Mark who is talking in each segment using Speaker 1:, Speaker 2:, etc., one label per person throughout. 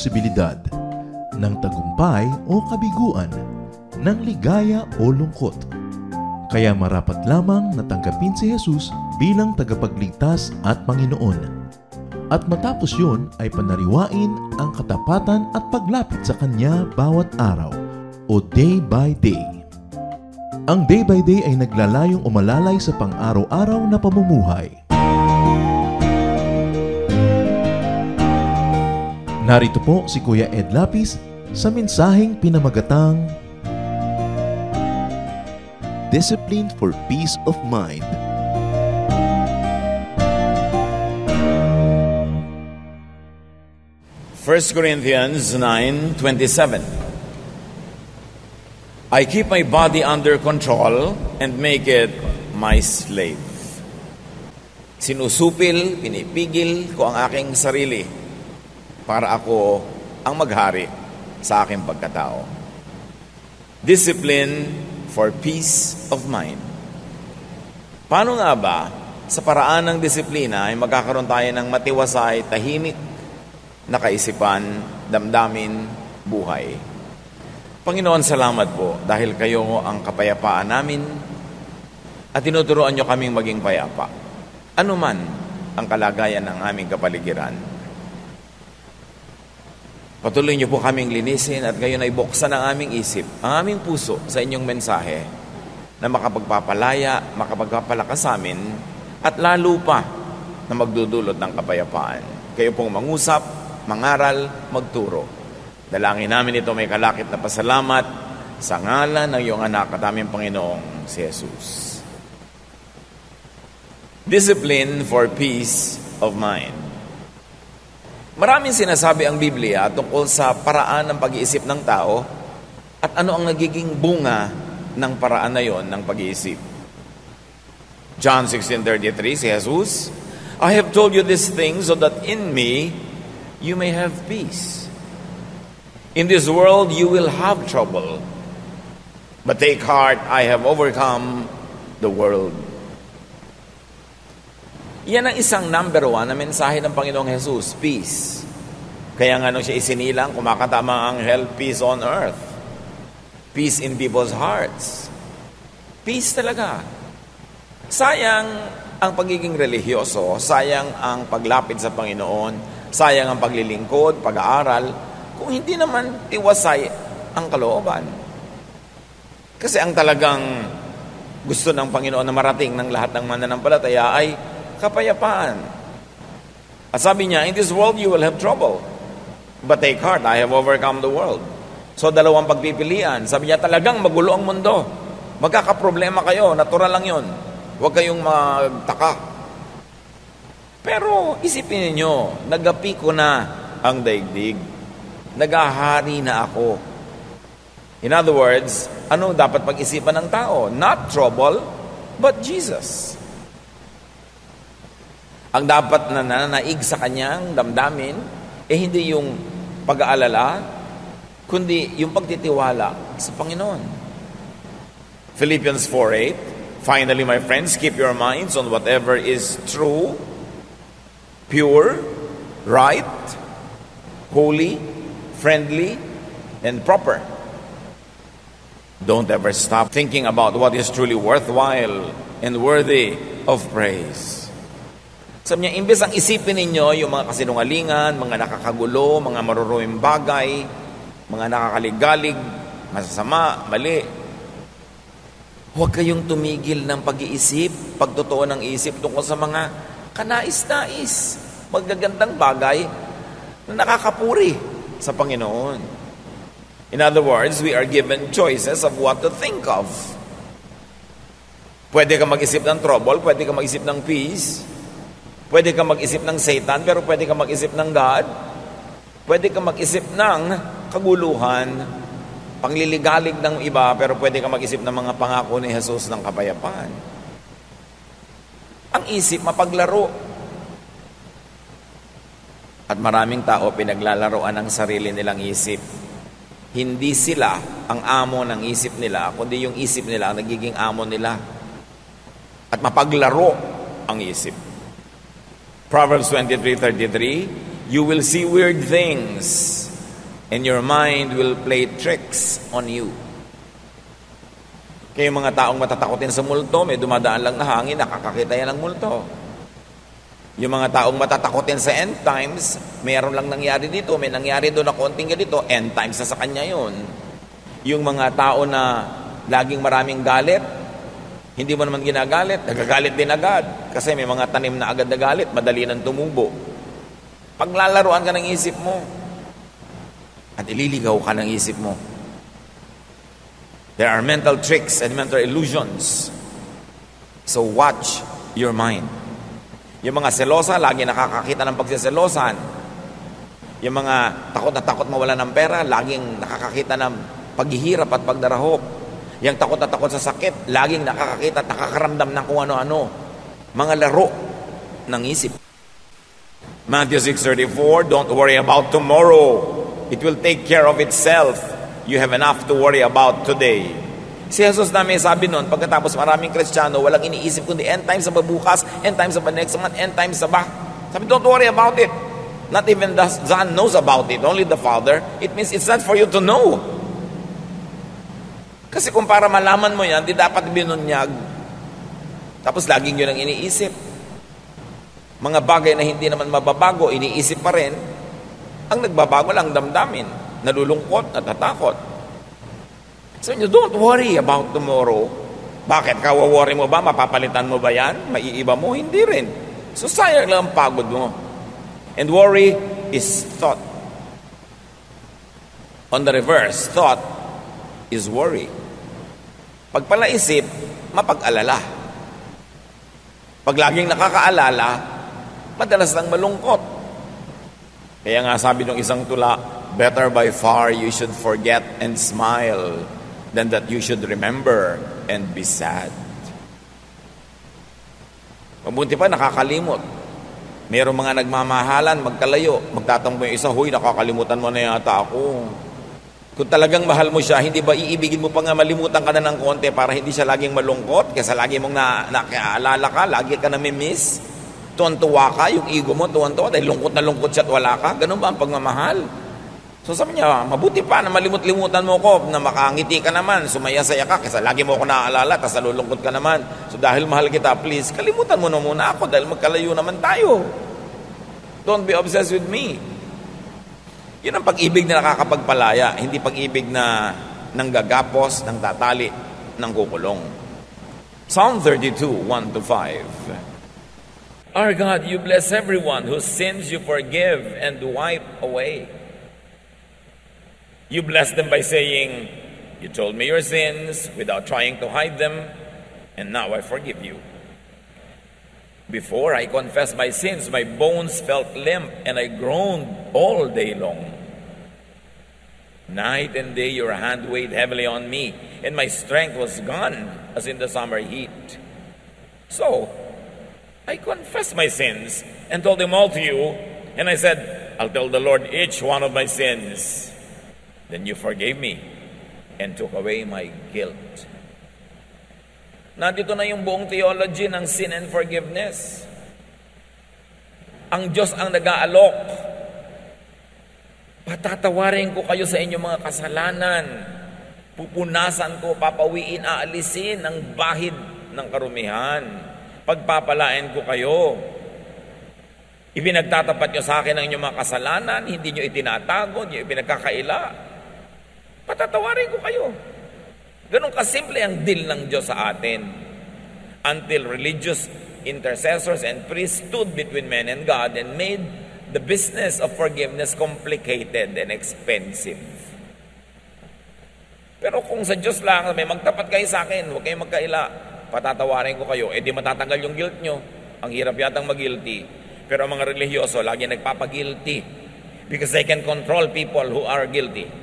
Speaker 1: responsibilidad, ng tagumpay o kabiguan, ng ligaya o lungkot. Kaya marapat lamang natanggapin si Jesus bilang tagapagligtas at Panginoon. At matapos yun ay panariwain ang katapatan at paglapit sa Kanya bawat araw o day by day. Ang day by day ay naglalayong umalalay sa pang-araw-araw na pamumuhay. Narito po si Kuya Ed Lapis sa mensaheng pinamagatang Discipline for Peace of Mind.
Speaker 2: First Corinthians 9:27. I keep my body under control and make it my slave. Sinusupil, pinipigil ko ang aking sarili para ako ang maghari sa aking pagkatao. Discipline for peace of mind. Paano nga ba sa paraan ng disiplina ay magkakaroon tayo ng matiwasay, tahimik na kaisipan, damdamin, buhay? Panginoon, salamat po dahil kayo ang kapayapaan namin at tinuturuan nyo kaming maging payapa. Ano man ang kalagayan ng aming kapaligiran. Patuloy niyo po kaming linisin at ngayon ay buksan ang aming isip, ang aming puso sa inyong mensahe na makapagpapalaya, makapagpapalakas sa amin at lalo pa na magdudulot ng kapayapaan. Kayo pong mangusap, mangaral, magturo. Dalangin namin ito may kalakip na pasalamat sa ngalan ng iyong anak at aming Panginoong si Jesus. Discipline for peace of mind. Maraming sinasabi ang Biblia tungkol sa paraan ng pag-iisip ng tao at ano ang nagiging bunga ng paraan na yon ng pag-iisip. John 16:33, si Jesus, I have told you these things so that in me you may have peace. In this world you will have trouble, but take heart, I have overcome the world. Yan ang isang number 1 na mensahe ng Panginoong Jesus, peace. Kaya nga nung siya isinilang, kumakatama ang anghel, peace on earth. Peace in people's hearts. Peace talaga. Sayang ang pagiging religyoso, sayang ang paglapit sa Panginoon, sayang ang paglilingkod, pag-aaral, kung hindi naman tiwasay ang kalooban. Kasi ang talagang gusto ng Panginoon na marating ng lahat ng mananampalataya ay kapayapaan. At sabi niya, in this world you will have trouble. But take heart, I have overcome the world. So dalawang pagpipilian. Sabi niya, talagang magulo ang mundo. Magkakaproblema kayo, natural lang yon. Huwag kayong magtaka. Pero isipin niyo, nagapi ko na ang daigdig. Nagahari na ako. In other words, ano dapat pag-isipan ng tao? Not trouble, but Jesus. Ang dapat na nanaig sa kanyang damdamin, hindi yung pag-aalala, kundi yung pagtitiwala sa Panginoon. Philippians 4:8, finally, my friends, keep your minds on whatever is true, pure, right, holy, friendly, and proper. Don't ever stop thinking about what is truly worthwhile and worthy of praise. Sabi niya, imbes ang isipin ninyo yung mga kasinungalingan, mga nakakagulo, mga maruruming bagay, mga nakakaligalig, masasama, mali. Huwag kayong tumigil ng pag-iisip, pagtotoo ng isip tungkol sa mga kanais-nais, magagandang bagay na nakakapuri sa Panginoon. In other words, we are given choices of what to think of. Pwede ka mag-isip ng trouble, pwede ka mag-isip ng peace, pwede ka mag-isip ng Satan, pero pwede ka mag-isip ng God. Pwede ka mag-isip ng kaguluhan, pangliligalig ng iba, pero pwede ka mag-isip ng mga pangako ni Jesus ng kapayapaan. Ang isip, mapaglaro. At maraming tao pinaglalaroan ang sarili nilang isip. Hindi sila ang amo ng isip nila, kundi yung isip nila ang nagiging amo nila. At mapaglaro ang isip. Proverbs 23:33, you will see weird things And your mind will play tricks on you. Kaya yung mga taong matatakotin sa multo, may dumadaan lang na hangin, nakakakita yan ng multo. Yung mga taong matatakotin sa end times, mayroon lang nangyari dito, may nangyari doon na konting ganito, end times na sa kanya yun. Yung mga tao na laging maraming galit, hindi mo naman ginagalit, nagagalit din agad. Kasi may mga tanim na agad na galit, madali nang tumubo. Paglalaruan ka ng isip mo, at ililigaw ka ng isip mo. There are mental tricks and mental illusions. So watch your mind. Yung mga selosa, lagi nakakakita ng pagsiselosan. Yung mga takot na takot mawala ng pera, laging nakakakita ng paghihirap at pagdarahop. Yung takot na takot sa sakit, laging nakakakita at nakakaramdam ng kung ano-ano. Mga laro ng isip. Matthew 6:34, don't worry about tomorrow. It will take care of itself. You have enough to worry about today. Si Jesus na may sabi nun, pagkatapos maraming Kristiyano, walang iniisip kundi end times sa bukas, end times sa next month, end times sa back. Sabi, don't worry about it. Not even the Son knows about it, only the Father. It means it's not for you to know. Kasi kung para malaman mo yan, di dapat binunyag. Tapos laging yun ang iniisip. Mga bagay na hindi naman mababago, iniisip pa rin. Ang nagbabago lang damdamin, nalulungkot at natakot. So you don't worry about tomorrow. Bakit? Kawaworry mo ba? Mapapalitan mo ba yan? Maiiba mo? Hindi rin. So sayang lang ang pagod mo. And worry is thought. On the reverse, thought is worry. Pag palaisip, mapag-alala. Pag laging nakakaalala, madalas lang malungkot. Kaya nga sabi ng isang tula, better by far you should forget and smile than that you should remember and be sad. Mabuti pa nakakalimot. Mayroong mga nagmamahalan, magkalayo, magtatampo yung isa, huy, nakakalimutan mo na yata ako. Kung talagang mahal mo siya, hindi ba iibigin mo pa nga malimutan ka na ng konti para hindi siya laging malungkot? Kesa lagi mong nakaalala ka, lagi ka namimiss. Tuwan-tuwa ka, yung ego mo tuwan-tuwa dahil lungkot na lungkot siya at wala ka. Ganun ba ang pagmamahal? So sabi niya, mabuti pa na malimut-limutan mo ko, na makangiti ka naman, sumaya-saya ka, kasi lagi mo ako naaalala, tapos nalulungkot ka naman. So dahil mahal kita, please, kalimutan mo na muna ako dahil magkalayo naman tayo. Don't be obsessed with me. Yun ang pag-ibig na nakakapagpalaya, hindi pag-ibig na nanggagapos, nang tatali, nang kukulong. Psalm 32, 1-5. Our God, you bless everyone whose sins you forgive and wipe away. You bless them by saying, you told me your sins without trying to hide them, and now I forgive you. Before I confessed my sins, my bones felt limp, and I groaned all day long. Night and day your hand weighed heavily on me, and my strength was gone as in the summer heat. So, I confessed my sins and told them all to you, and I said, I'll tell the Lord each one of my sins. Then you forgave me and took away my guilt. Nandito na yung buong theology ng sin and forgiveness. Ang Diyos ang nag-aalok. Patatawarin ko kayo sa inyong mga kasalanan. Pupunasan ko, papawiin, aalisin ang bahid ng karumihan. Pagpapalain ko kayo. Ipinagtatapat nyo sa akin ang inyong mga kasalanan, hindi nyo itinatago, hindi nyo ipinagkakaila. Patatawarin ko kayo. Ganun kasimple ang deal ng Diyos sa atin. Until religious intercessors and priests stood between men and God and made the business of forgiveness complicated and expensive. Pero kung sa Diyos lang, may magtapat kayo sa akin, huwag kayong magkaila, patatawarin ko kayo, di matatanggal yung guilt nyo. Ang hirap yatang mag-guilty. Pero ang mga religyoso, lagi nagpapag-guilty because they can control people who are guilty.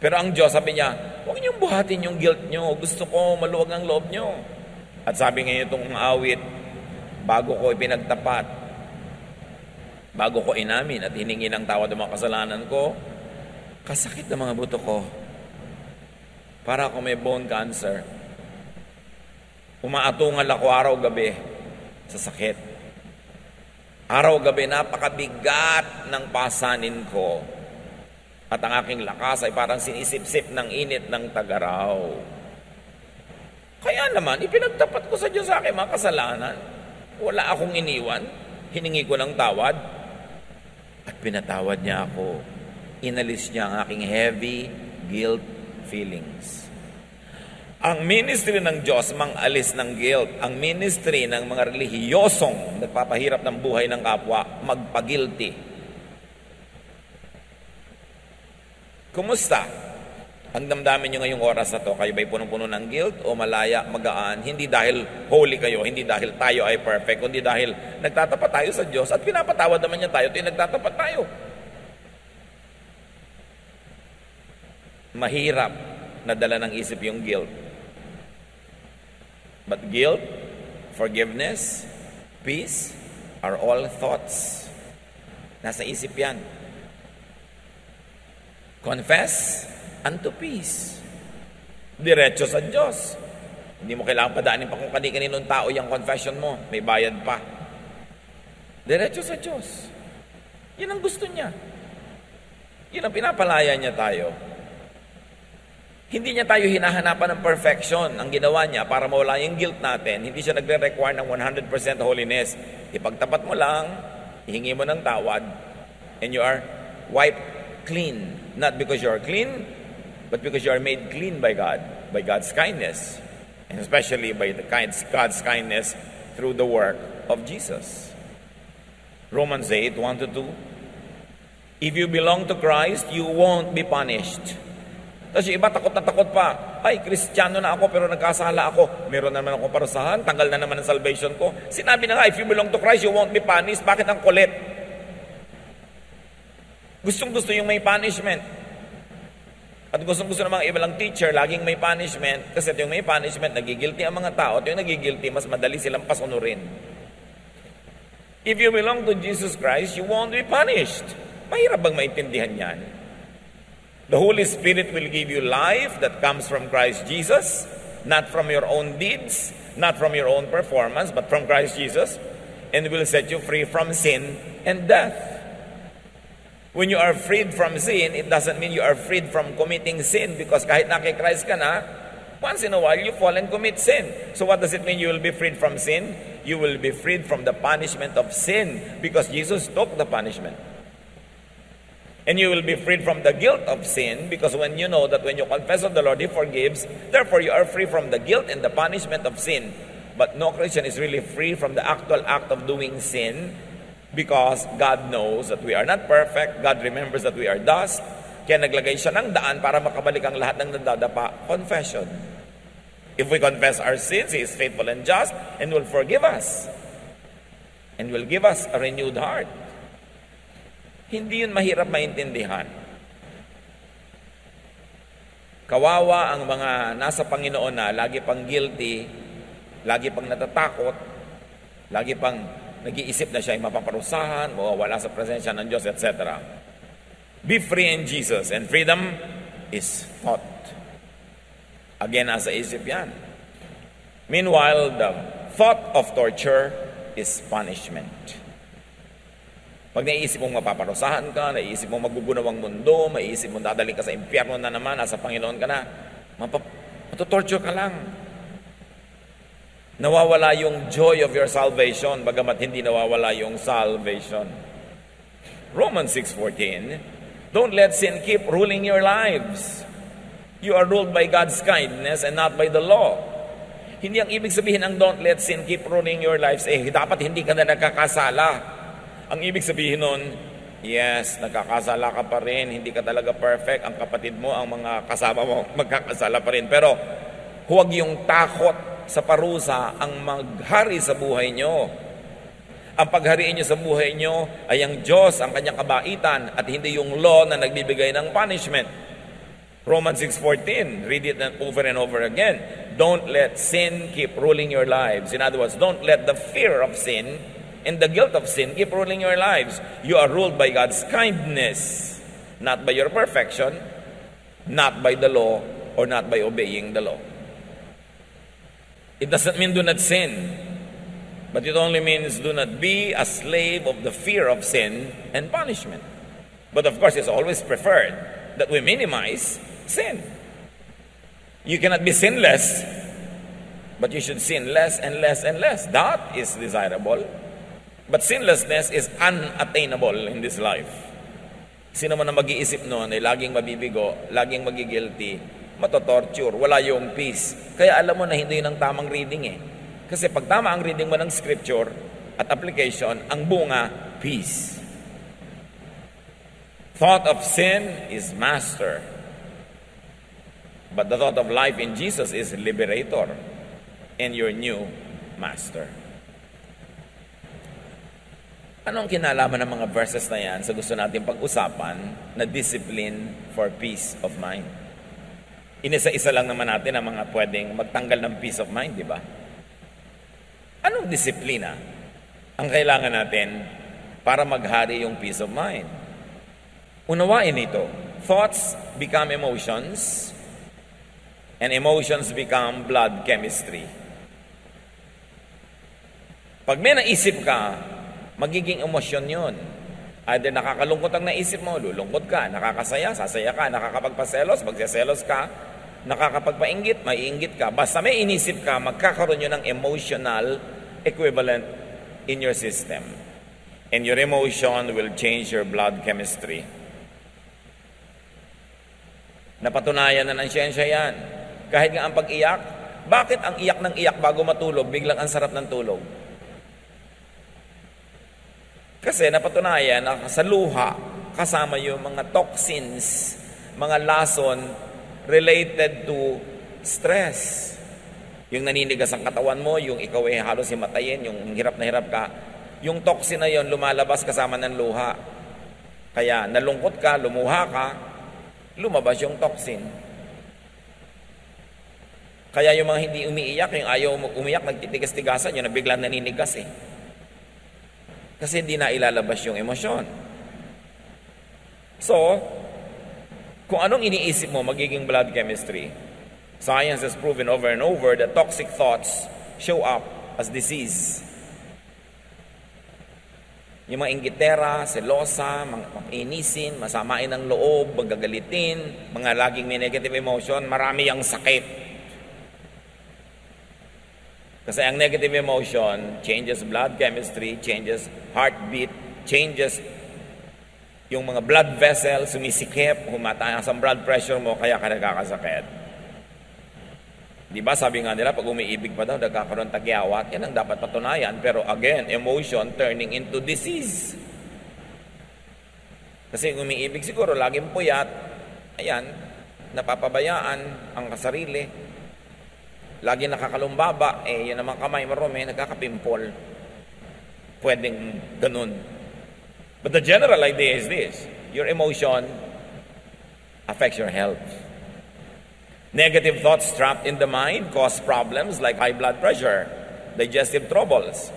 Speaker 2: Pero ang Diyos, sabi niya, huwag niyong buhatin yung guilt nyo. Gusto ko maluwag ang loob nyo. At sabi ngayon itong awit, bago ko ipinagtapat, bago ko inamin at hiningi ng tawad ng mga kasalanan ko, kasakit ng mga buto ko. Para ako may bone cancer. Umaatungal ako araw-gabi sa sakit. Araw-gabi, napakabigat ng pasanin ko. At ang aking lakas ay parang sinisip-sip ng init ng tagaraw. Kaya naman, ipinagtapat ko sa Diyos sa aking mga kasalanan. Wala akong iniwan. Hiningi ko ng tawad. At pinatawad niya ako. Inalis niya ang aking heavy guilt feelings. Ang ministry ng Diyos mang-alis ng guilt. Ang ministry ng mga relihiyosong nagpapahirap ng buhay ng kapwa, magpagilty. Kumusta? Ang damdamin nyo ngayong oras na to, kayo ba'y punong-puno ng guilt o malaya, magaan? Hindi dahil holy kayo, hindi dahil tayo ay perfect, kundi dahil nagtatapat tayo sa Diyos at pinapatawad naman niya tayo, ito yung nagtatapat tayo. Mahirap na dala ng isip yung guilt. But guilt, forgiveness, peace are all thoughts. Nasa isip yan. Confess unto peace. Diretso sa Diyos. Hindi mo kailangan padaanin pa kung kani-kaninong tao yung confession mo. May bayad pa. Diretso sa Diyos. Yan ang gusto niya. Yan ang pinapalaya niya tayo. Hindi niya tayo hinahanapan ng perfection. Ang ginawa niya para mawala yung guilt natin, hindi siya nagre-require ng 100% holiness. Ipagtapat mo lang, ihingi mo ng tawad, and you are wiped clean. Not because you are clean, but because you are made clean by God, by God's kindness, and especially by God's kindness through the work of Jesus. Romans 8, 1-2. If you belong to Christ, you won't be punished. Tapos yung iba takot na takot pa. Ay, Kristiyano na ako pero nagkasala ako. Meron na naman akong parusahan. Tanggal na naman ang salvation ko. Sinabi na nga, if you belong to Christ, you won't be punished. Bakit ang kulit? Gustong-gusto yung may punishment. At gustong-gusto ng mga ibalang teacher, laging may punishment. Kasi yung may punishment, nagigilty ang mga tao. At yung nagigilty, mas madali silang pasunurin. If you belong to Jesus Christ, you won't be punished. Mahirap bang maintindihan yan? The Holy Spirit will give you life that comes from Christ Jesus, not from your own deeds, not from your own performance, but from Christ Jesus, and will set you free from sin and death. When you are freed from sin, it doesn't mean you are freed from committing sin, because kahit na kay Christ ka na, once in a while you fall and commit sin. So what does it mean you will be freed from sin? You will be freed from the punishment of sin, because Jesus took the punishment. And you will be freed from the guilt of sin, because when you know that when you confess of the Lord, He forgives, therefore you are free from the guilt and the punishment of sin. But no Christian is really free from the actual act of doing sin, because God knows that we are not perfect. God remembers that we are dust. Kaya naglagay siya ng daan para makabalik ang lahat ng nadadapa. Confession. If we confess our sins, He is faithful and just and will forgive us and will give us a renewed heart. Hindi yun mahirap maintindihan. Kawawa ang mga nasa Panginoon na lagi pang guilty, lagi pang natatakot, lagi pang nag-iisip na siya ay mapaparusahan, mawawala sa presensya ng Diyos, etc. Be free in Jesus, and freedom is thought. Again, nasa isip yan. Meanwhile, the thought of torture is punishment. Pag naiisip mong mapaparusahan ka, naiisip mong magugunaw ang mundo, maiisip mong dadaling ka sa impyerno na naman, nasa Panginoon ka na, matutorture ka lang. Nawawala yung joy of your salvation, bagamat hindi nawawala yung salvation. Romans 6:14, don't let sin keep ruling your lives. You are ruled by God's kindness and not by the law. Hindi ang ibig sabihin ng don't let sin keep ruling your lives, dapat hindi ka na nagkakasala. Ang ibig sabihin nun, yes, nagkakasala ka pa rin, hindi ka talaga perfect, ang kapatid mo, ang mga kasama mo, magkakasala pa rin. Pero huwag yung takot sa parusa ang maghari sa buhay nyo. Ang paghariin nyo sa buhay nyo ay ang Diyos, ang kanyang kabaitan, at hindi yung law na nagbibigay ng punishment. Romans 6:14, read it over and over again. Don't let sin keep ruling your lives. In other words, don't let the fear of sin and the guilt of sin keep ruling your lives. You are ruled by God's kindness, not by your perfection, not by the law, or not by obeying the law. It doesn't mean do not sin. But it only means do not be a slave of the fear of sin and punishment. But of course, it's always preferred that we minimize sin. You cannot be sinless, but you should sin less and less and less. That is desirable. But sinlessness is unattainable in this life. Sino man na mag-iisip noon ay laging mabibigo, laging magigilty, matotorture, wala yung peace. Kaya alam mo na hindi yun ang tamang reading eh. Kasi pag tama ang reading mo ng scripture at application, ang bunga, peace. Thought of sin is master. But the thought of life in Jesus is liberator and your new master. Anong kinalaman ng mga verses na yan sa gusto natin pag-usapan na discipline for peace of mind? Inisa-isa lang naman natin ang mga pwedeng magtanggal ng peace of mind, di ba? Anong disiplina ang kailangan natin para maghari yung peace of mind? Unawain ito. Thoughts become emotions, and emotions become blood chemistry. Pag may naisip ka, magiging emosyon yun. Either nakakalungkot ang naisip mo, lulungkot ka. Nakakasaya, sasaya ka. Nakakapagpaselos, magseselos ka. Nakakapagpainggit, maiinggit ka. Basta may inisip ka, magkakaroon yun ng emotional equivalent in your system. And your emotion will change your blood chemistry. Napatunayan na ng siyensya yan. Kahit nga ang pag-iyak, bakit ang iyak ng iyak bago matulog, biglang ang sarap ng tulog? Kasi napatunayan na sa luha, kasama yung mga toxins, mga lason related to stress. Yung naninigas ang katawan mo, yung ikaw ay halos himatayin, yung hirap na hirap ka, yung toxin na yon lumalabas kasama ng luha. Kaya nalungkot ka, lumuha ka, lumabas yung toxin. Kaya yung mga hindi umiiyak, yung ayaw umiyak, nagtitigas-tigasan, yun na biglang naninigas eh. Kasi hindi na ilalabas yung emosyon. So, kung anong iniisip mo, magiging blood chemistry. Science has proven over and over that toxic thoughts show up as disease. Yung mga inggitera, selosa, inisin, masamain ang loob, magagalitin, mga laging may negative emotion, marami ang sakit. Kasi ang negative emotion changes blood chemistry, changes heartbeat, changes yung mga blood vessels, sumisikip, humataas ang blood pressure mo, kaya ka nagkakasakit. Di ba sabi nga nila, pag umiibig pa daw, nagkakaroon tagyawat, yan ang dapat patunayan. Pero again, emotion turning into disease. Kasi umiibig siguro, laging puyat, ayan, napapabayaan ang kasarili. Lagi nakakalumbaba, yun naman kamay marumi, nagkakapimpol. Pwedeng ganun. But the general idea is this: your emotion affects your health. Negative thoughts trapped in the mind cause problems like high blood pressure, digestive troubles.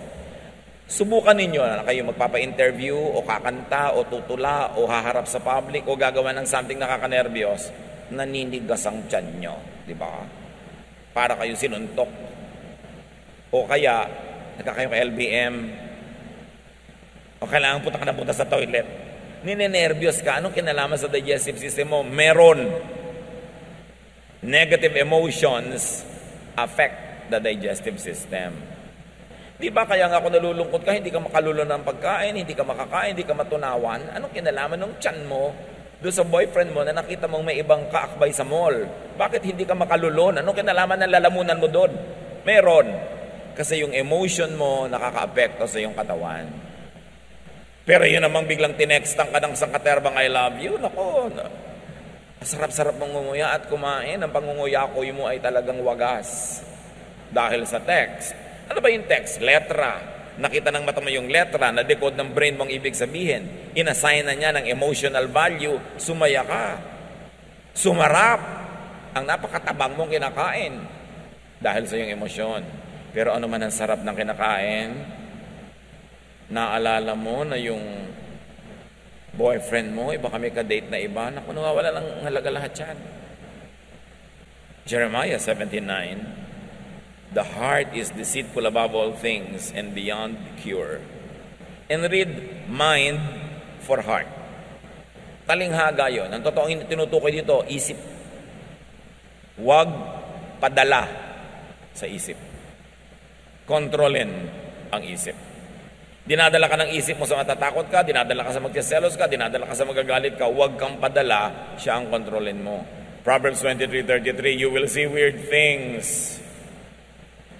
Speaker 2: Subukan ninyo na kayo magpapa-interview o kakanta o tutula o haharap sa public o gagawa ng something nakakanerbiyos, naninigas ang tiyan nyo, di ba? Para kayo sinuntok. O kaya, nagkakayo ka LBM, o kailangan punta ka na punta sa toilet. Ninenervyos ka. Anong kinalaman sa digestive system mo? Meron. Negative emotions affect the digestive system. Di ba kaya nga kung nalulungkot ka, hindi ka makalulo ng pagkain, hindi ka makakain, hindi ka matunawan? Anong kinalaman ng tiyan mo doon sa boyfriend mo na nakita mong may ibang kaakbay sa mall? Bakit hindi ka makalulon? Anong kinalaman ng lalamunan mo doon? Meron. Kasi yung emotion mo nakaka-apekto sa iyong katawan. Pero yun namang biglang tinextang ka ng sangkaterbang I love you, nako, sarap-sarap mong nguya at kumain. Ang pangunguyakoy mo ay talagang wagas. Dahil sa text. Ano ba yung text? Letra. Nakita ng mata mo yung letra, na-decode ng brain mong ibig sabihin. Inassign na niya ng emotional value. Sumaya ka. Sumarap. Ang napakatabang mong kinakain. Dahil sa iyong emosyon. Pero ano man ang sarap ng kinakain, naalala mo na yung boyfriend mo, iba kami ka-date na iba, naku, nawawala ng halaga lahat yan. Jeremiah 17:9, The heart is deceitful above all things and beyond cure. And read mind for heart. Talinghaga yun. Ang totoong tinutukoy dito, isip. Huwag padala sa isip. Kontrolin ang isip. Dinadala ka ng isip mo sa matatakot ka, dinadala ka sa magsiselos ka, dinadala ka sa magagalit ka, huwag kang padala, siya ang kontrolin mo. Proverbs 23:33, you will see weird things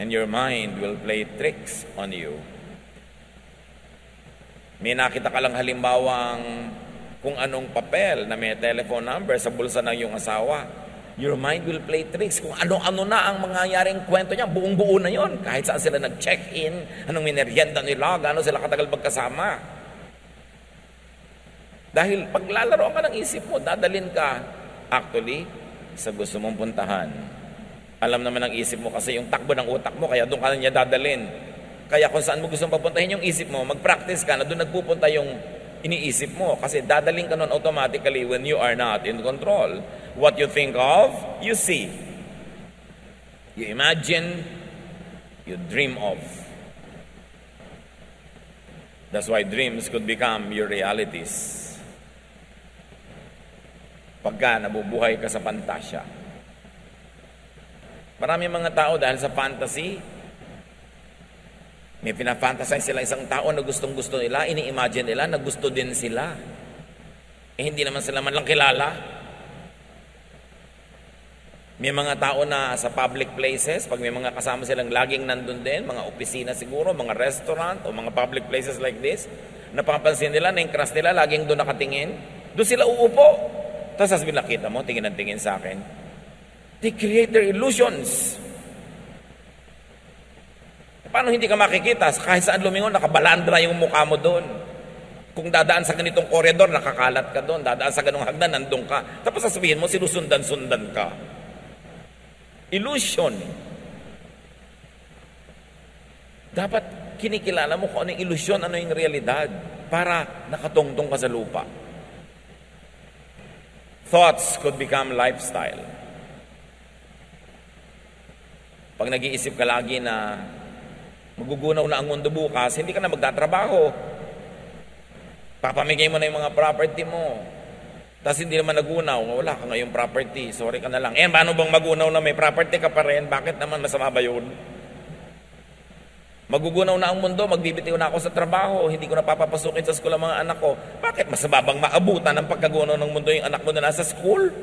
Speaker 2: and your mind will play tricks on you. May nakita ka lang halimbawang kung anong papel na may telephone number sa bulsa ng iyong asawa. Your mind will play tricks. Kung ano-ano na ang mangyayaring kwento niya, buong-buo na yon. Kahit saan sila nag-check-in, anong minerienda nila, gaano sila katagal magkasama. Dahil paglalaro ka ng isip mo, dadalin ka actually sa gusto mong puntahan. Alam naman ng isip mo kasi yung takbo ng utak mo, kaya doon ka na niya dadalin. Kaya kung saan mo gusto papuntahin yung isip mo, mag-practice ka na doon nagpupunta yung iniisip mo. Kasi dadaling ka nun automatically when you are not in control. What you think of, you see. You imagine, you dream of. That's why dreams could become your realities. Pagka nabubuhay ka sa pantasya. Marami mga tao dahil sa fantasy, may pinafantasize sila isang tao na gustong-gusto nila, ini-imagine nila na gusto din sila. Hindi naman sila man lang kilala. May mga tao na sa public places, pag may mga kasama silang laging nandun din, mga opisina siguro, mga restaurant, o mga public places like this, napapansin nila na yung crush nila laging doon nakatingin, doon sila uupo. Tapos sasabihin, nakita mo, tingin ang tingin sa akin. They create their illusions. Paano hindi ka makikita? Kahit saan lumingon, nakabalandra yung mukha mo doon. Kung dadaan sa ganitong koridor, nakakalat ka doon. Dadaan sa ganong hagdan, nandun ka. Tapos sasabihin mo, sinusundan-sundan ka. Illusion. Dapat kinikilala mo kung ano yung illusion, ano yung realidad, para nakatungtong ka sa lupa. Thoughts could become lifestyle. Pag nag-iisip ka lagi na magugunaw na ang mundo bukas, hindi ka na magtatrabaho. Papamigay mo na yung mga property mo. Tapos hindi naman nagunaw, wala ka ngayong property, sorry ka na lang. Paano bang magunaw na may property ka pa rin? Bakit naman masama ba yun? Magugunaw na ang mundo, magbibitiw na ako sa trabaho, hindi ko na papapasukin sa school ang mga anak ko. Bakit masama bang maabutan ng pagkagunaw ng mundo yung anak mo na nasa school?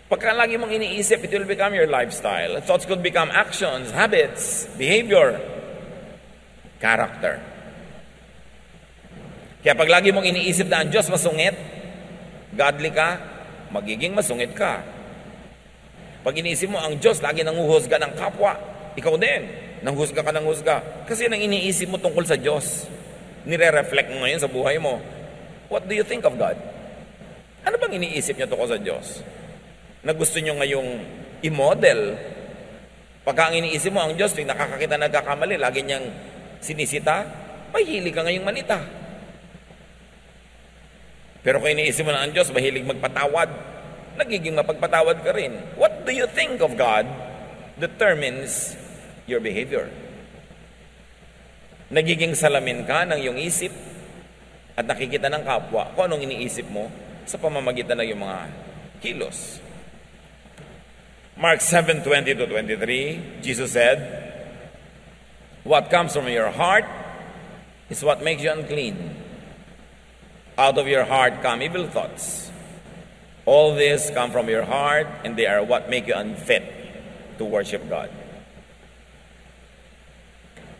Speaker 2: Pagka lagi mong iniisip, it will become your lifestyle. Thoughts could become actions, habits, behavior, character. Kaya pag lagi mong iniisip na ang Diyos masungit, godly ka, magiging masungit ka. Pag iniisip mo ang Diyos, lagi nanguhusga ng kapwa, ikaw din, nanghusga ka ng husga. Kasi nang iniisip mo tungkol sa Diyos, nire-reflect mo ngayon sa buhay mo. What do you think of God? Ano bang iniisip niyo tungkol sa Diyos? Na gusto nyo ngayong i-model. Pagka ang iniisip mo, ang Diyos, tuwing nakakakita nagkakamali, lagi niyang sinisita, mahilig ka ngayong manita. Pero kung iniisip mo na ang Diyos, mahilig magpatawad, nagiging mapagpatawad ka rin. What do you think of God determines your behavior. Nagiging salamin ka ng iyong isip at nakikita ng kapwa kung anong iniisip mo sa pamamagitan ng iyong mga kilos. Mark 7:20-23, Jesus said, "What comes from your heart is what makes you unclean. Out of your heart come evil thoughts. All this come from your heart, and they are what make you unfit to worship God."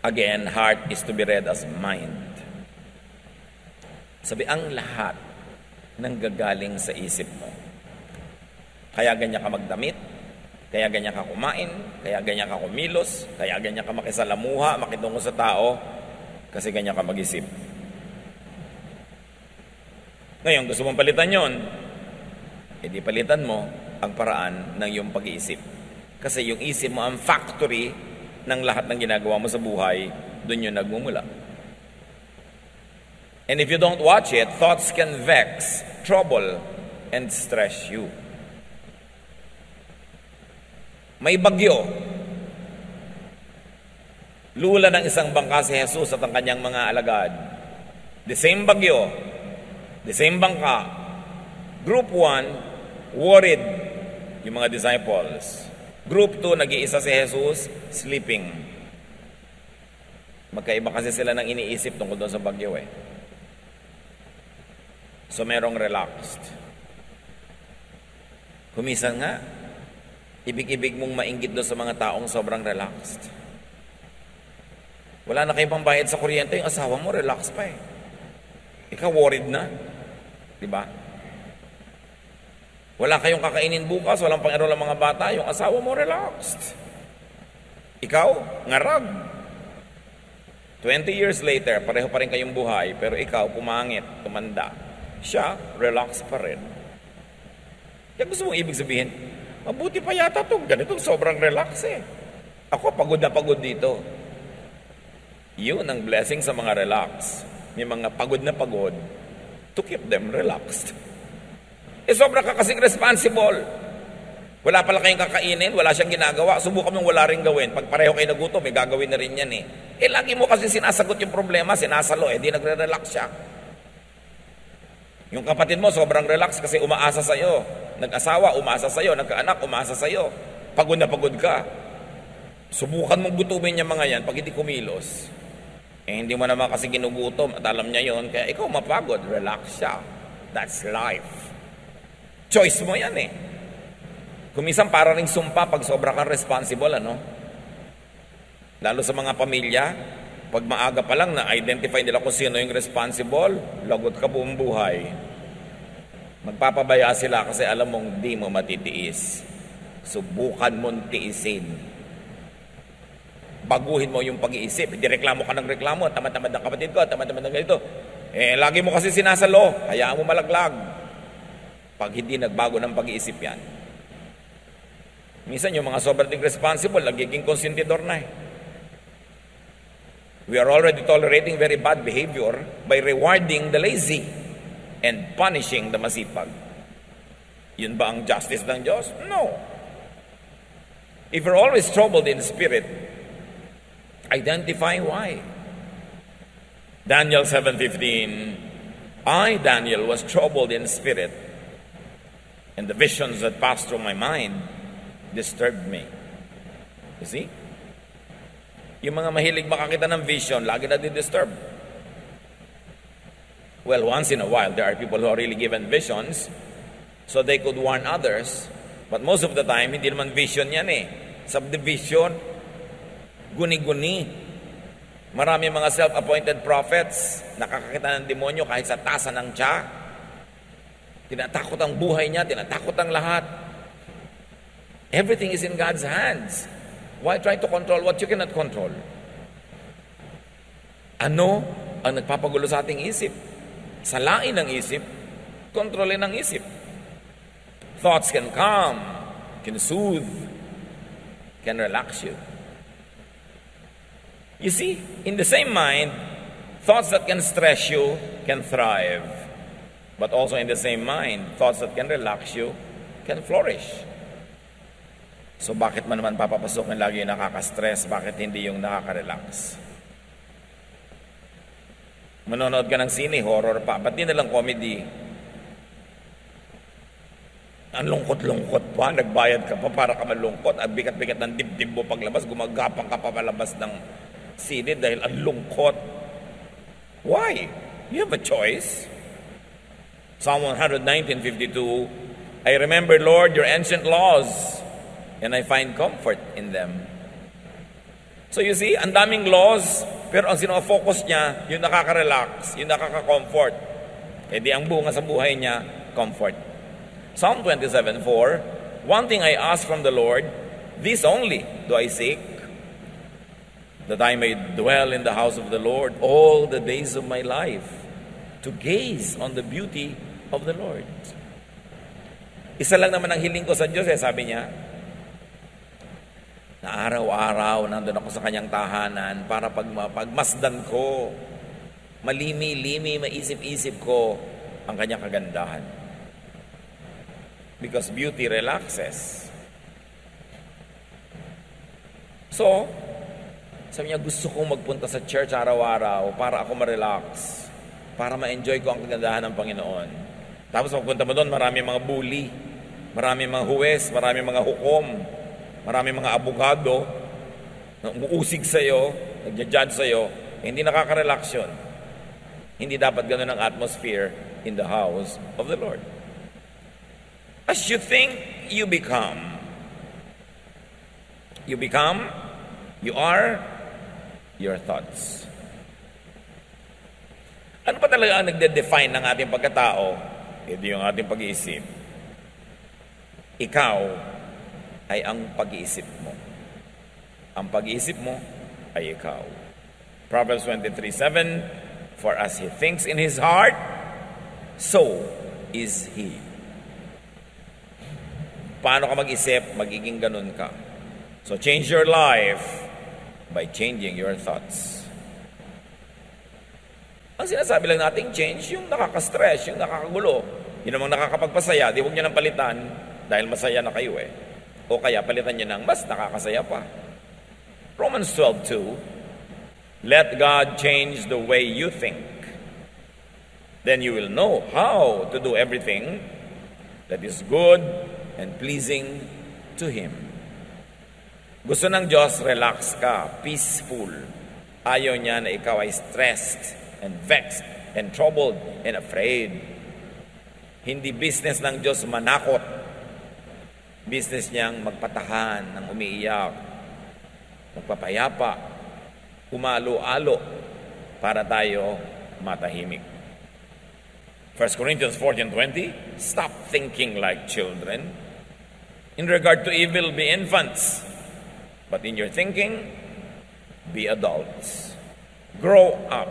Speaker 2: Again, heart is to be read as mind. Sabi, ang lahat ng gagaling sa isip mo. Kaya ganyan ka magdamit, kaya ganyan ka kumain, kaya ganyan ka kumilos, kaya ganyan ka makisalamuha, makitungo sa tao, kasi ganyan ka mag-isip. Ngayon, gusto mong palitan yon, edi palitan mo ang paraan ng iyong pag-iisip. Kasi yung isip mo ang factory ng lahat ng ginagawa mo sa buhay, doon yun nagmumula. And if you don't watch it, thoughts can vex, trouble, and stress you. May bagyo. Lula ng isang bangka si Jesus at ang kanyang mga alagad. The same bagyo, the same bangka. Group 1, worried yung mga disciples. Group 2, nag-iisa si Jesus, sleeping. Magkaiba kasi sila ng iniisip tungkol doon sa bagyo eh. So merong relaxed. Kumisan nga, ibig-ibig mong mainggit doon sa mga taong sobrang relaxed. Wala na kayong pambayad sa kuryente, yung asawa mo, relax pa eh. Ikaw worried na. Diba? Wala kayong kakainin bukas, walang pang-enroll ang mga bata, yung asawa mo, relaxed. Ikaw, ngarag. 20 years later, pareho pa rin kayong buhay, pero ikaw, pumangit, tumanda. Siya, relax pa rin. Kaya gusto mong ibig sabihin, mabuti pa yata ito, ganitong sobrang relax eh. Ako, pagod na pagod dito. Yun ang blessing sa mga relax. May mga pagod na pagod to keep them relaxed. Sobra ka kasing responsible. Wala pala kayong kakainin, wala siyang ginagawa, subukan mong wala rin gawin. Pag pareho kayo nagutom, may gagawin na rin yan eh. Lagi mo kasi sinasagot yung problema, sinasalo, di nagre-relax siya. Yung kapatid mo, sobrang relax kasi umaasa sa'yo. Nag-asawa, umaasa sa'yo. Nagkaanak, umaasa sa'yo. Pagod na pagod ka. Subukan mong gutumin yung mga yan pag hindi kumilos. Hindi mo naman kasi ginugutom at alam niya yon, kaya ikaw mapagod, relax siya. That's life. Choice mo yan eh. Kumisan para ring sumpa pag sobra kang responsible, ano? Lalo sa mga pamilya, pag maaga pa lang na-identify nila kung sino yung responsible, lagot ka buong buhay. Magpapabaya sila kasi alam mong di mo matitiis. Subukan mong tiisin. Baguhin mo yung pag-iisip. Hindi reklamo ka ng reklamo. Tamad-tamad ng kapatid ko, tamad-tamad ng ganito. Lagi mo kasi sinasalo. Hayaan mo malaglag. Pag hindi nagbago ng pag-iisip yan. Minsan yung mga sobrang responsible, nagiging konsentidor na eh. We are already tolerating very bad behavior by rewarding the lazy and punishing the masipag. Yun ba ang justice ng Diyos? No. If you're always troubled in spirit, identify why. Daniel 7:15, I, Daniel, was troubled in spirit, and the visions that passed through my mind disturbed me. You see? Yung mga mahilig makakita ng vision, lagi na di-disturb. Well, once in a while, there are people who are really given visions so they could warn others. But most of the time, hindi naman vision yan eh. Subdivision, guni-guni. Marami mga self-appointed prophets, nakakakita ng demonyo kahit sa tasa ng tiya. Tinatakot ang buhay niya, tinatakot ang lahat. Everything is in God's hands. Why try to control what you cannot control? Ano ang nagpapagulo sa ating isip? Salain ang isip, kontrolin ang isip. Thoughts can calm, can soothe, can relax you. You see, in the same mind, thoughts that can stress you can thrive. But also in the same mind, thoughts that can relax you can flourish. So bakit man naman papapasukin lagi yung nakaka-stress? Bakit hindi yung nakaka-relax? Manonood ka ng sine, horror pa. Ba't di nalang comedy? Ang lungkot-lungkot pa, nagbayad ka pa para ka malungkot. Ang bigat-bigat ng dibdib mo paglabas, gumagapang ka pa palabas ng sine dahil ang lungkot. Why? You have a choice. Psalm 119:52, I remember, Lord, your ancient laws, and I find comfort in them. So you see, ang daming laws, pero ang sinofocus niya, yung nakaka-relax, yung nakaka-comfort. Di ang bunga sa buhay niya, comfort. Psalm 27:4, one thing I ask from the Lord, this only do I seek, that I may dwell in the house of the Lord all the days of my life, to gaze on the beauty of the Lord. Isa lang naman ang hiling ko sa Diyos, sabi niya, na araw-araw nandun ako sa kanyang tahanan para pagmasdan ko, malimi-limi, maisip-isip ko ang kanyang kagandahan. Because beauty relaxes. So, sabi niya, gusto kong magpunta sa church araw-araw para ako ma-relax, para ma-enjoy ko ang kagandahan ng Panginoon. Tapos magpunta mo doon, marami mga bully, marami mga huwes, marami mga hukom, marami mga abogado, na umuusig sa'yo, nagja-judge sa'yo, hindi nakaka-relax yun. Hindi dapat ganun ang atmosphere in the house of the Lord. As you think, you become. You become, you are your thoughts. Ano pa talaga ang nagde-define ng ating pagkatao? Ito yung ating pag-iisip. Ikaw ay ang pag-iisip mo. Ang pag-iisip mo ay ikaw. Proverbs 23:7, for as he thinks in his heart, so is he. Paano ka mag-isip, magiging ganun ka. So change your life by changing your thoughts. Ang sinasabi lang nating change, yung nakaka-stress, yung nakakagulo. Yun namang nakakapagpasaya, di huwag nyo nang palitan dahil masaya na kayo eh. O kaya palitan nyo ng mas nakakasaya pa. Romans 12:2, let God change the way you think. Then you will know how to do everything that is good and pleasing to Him. Gusto ng Diyos, relax ka, peaceful. Ayaw niya na ikaw ay stressed and vexed and troubled and afraid. Hindi business ng Diyos manakot. Business niyang magpatahan ng umiiyak, magpapayapa, umalo-alo para tayo matahimik. 1 Corinthians 14:20, stop thinking like children. In regard to evil, be infants. But in your thinking, be adults. Grow up.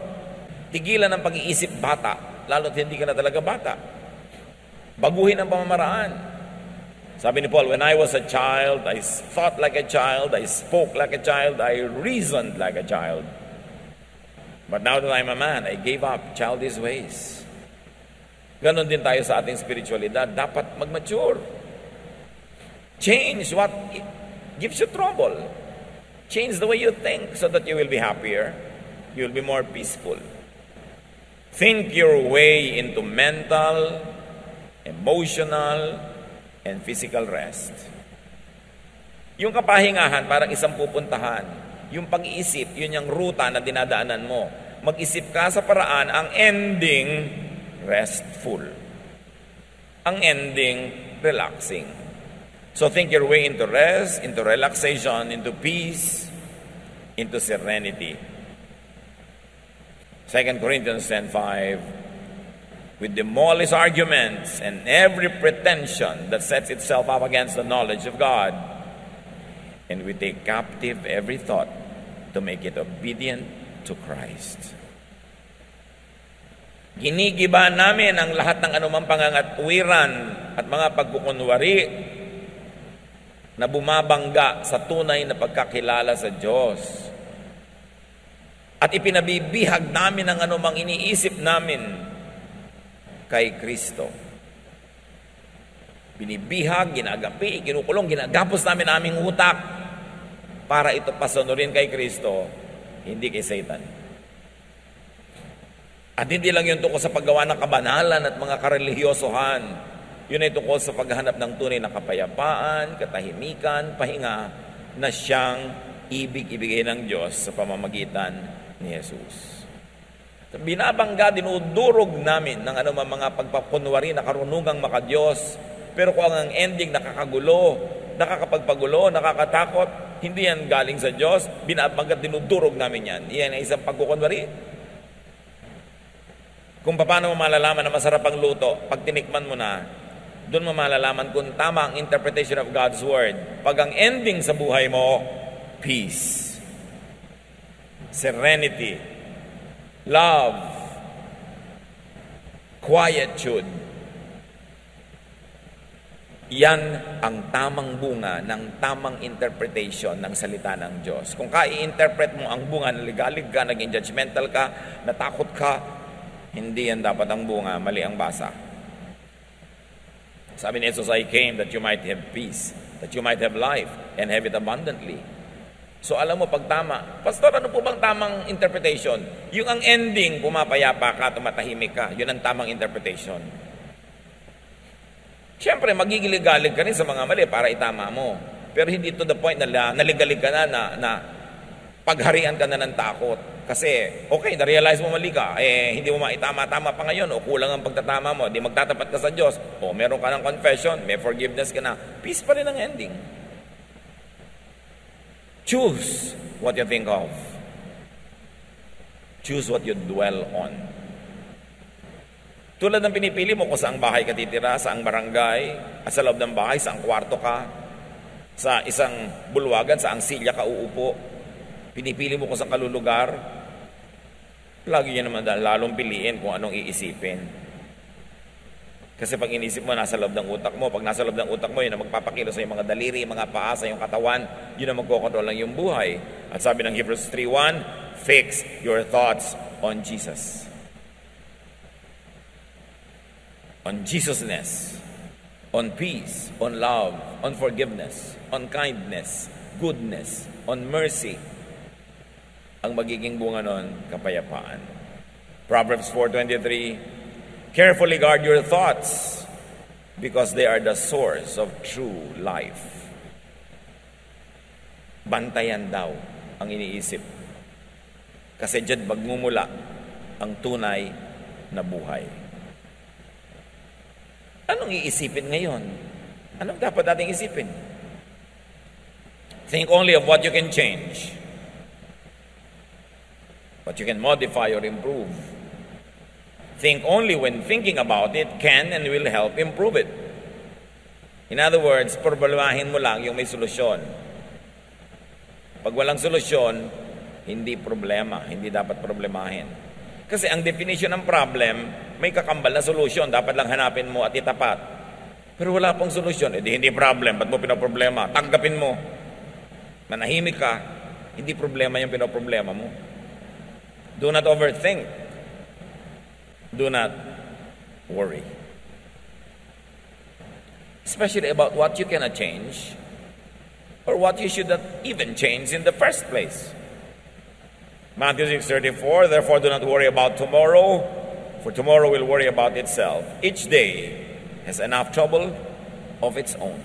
Speaker 2: Tigilan ang pag-iisip bata, lalo't hindi ka na talaga bata. Baguhin ang pamamaraan. Sabi ni Paul, when I was a child, I thought like a child, I spoke like a child, I reasoned like a child. But now that I'm a man, I gave up childish ways. Ganon din tayo sa ating spiritualidad. Dapat mag-mature. Change what gives you trouble. Change the way you think so that you will be happier. You will be more peaceful. Think your way into mental, emotional, and physical rest. Yung kapahingahan, parang isang pupuntahan. Yung pag-iisip, yun yung ruta na dinadaanan mo. Mag-isip ka sa paraan, ang ending, restful. Ang ending, relaxing. So think your way into rest, into relaxation, into peace, into serenity. 2 Corinthians 10:5, we demolish arguments and every pretension that sets itself up against the knowledge of God, and we take captive every thought to make it obedient to Christ. Ginigiba namin ang lahat ng anumang pangangatwiran at mga pagkukunwari na bumabangga sa tunay na pagkakilala sa Diyos. At ipinabibihag namin ang anumang iniisip namin kay Kristo. Binibihag, ginagapi, kinukulong, ginagapos namin aming utak para ito pasunurin kay Kristo, hindi kay Satan. At hindi lang yun tungkol sa paggawa ng kabanalan at mga karelihiyosohan. Yun ay tungkol sa paghahanap ng tunay na kapayapaan, katahimikan, pahinga na siyang ibig-ibigay ng Diyos sa pamamagitan ni Jesus. Binabangga, dinudurog namin ng anumang mga pagpapunwari na karunungang makadiyos. Pero kung ang ending nakakagulo, nakakapagpagulo, nakakatakot, hindi yan galing sa Diyos, binabangga, dinudurog namin yan. Iyan ay isang pagkukunwari. Kung paano mo malalaman na masarap ang luto, pag tinikman mo na, doon mo malalaman kung tama ang interpretation of God's Word. Pag ang ending sa buhay mo, peace, serenity, love, quietude. Yan ang tamang bunga ng tamang interpretation ng salita ng Diyos. Kung i-interpret mo ang bunga na ligalig ka, naging judgmental ka, natakot ka, hindi yan dapat ang bunga, mali ang basa. Sabi ni Jesus, I came that you might have peace, that you might have life, and have it abundantly. So alam mo, pag tama, Pastor, ano po bang tamang interpretation? Yung ang ending, pumapayapa ka, tumatahimik ka. Yun ang tamang interpretation. Siyempre, magigilig-galig ka rin sa mga mali para itama mo. Pero hindi to the point na naligalig ka na pagharian ka na ng takot. Kasi, okay, na-realize mo mali ka, hindi mo maitama-tama pa ngayon, o kulang ang pagtatama mo, di magtatapat ka sa Diyos, o meron ka ng confession, may forgiveness ka na, peace pa rin ang ending. Choose what you think of. Choose what you dwell on. Tulad ng pinipili mo kung saang bahay ka titira, saang barangay, at sa loob ng bahay, saang kwarto ka, sa isang bulwagan, saang silya ka uupo, pinipili mo kung saan kalulugar, lagi niya naman lalong piliin kung anong iisipin. Kasi pag inisip mo, nasa loob ng utak mo. Pag nasa loob ng utak mo, yun ang magpapakilo sa iyong mga daliri, mga paa, sa iyong katawan, yun ang magkokontrol ng iyong buhay. At sabi ng Hebrews 3:1, fix your thoughts on Jesus. On Jesusness, on peace, on love, on forgiveness, on kindness, goodness, on mercy. Ang magiging bunga nun, kapayapaan. Proverbs 4:23, carefully guard your thoughts because they are the source of true life. Bantayan daw ang iniisip. Kasi diyan magmumula ang tunay na buhay. Anong iisipin ngayon? Anong dapat nating isipin? Think only of what you can change. What you can modify or improve. Think only when thinking about it can and will help improve it. In other words, problemahin mo lang yung may solusyon. Pag walang solusyon, hindi problema, hindi dapat problemahin. Kasi ang definition ng problem, may kakambal na solusyon, dapat lang hanapin mo at itapat. Pero wala pong solusyon, edi hindi problem, ba't mo pinoproblema? Tanggapin mo. Manahimik ka, hindi problema yung pinoproblema mo. Do not overthink. Do not worry. Especially about what you cannot change or what you should not even change in the first place. Matthew 6:34, therefore do not worry about tomorrow, for tomorrow will worry about itself. Each day has enough trouble of its own.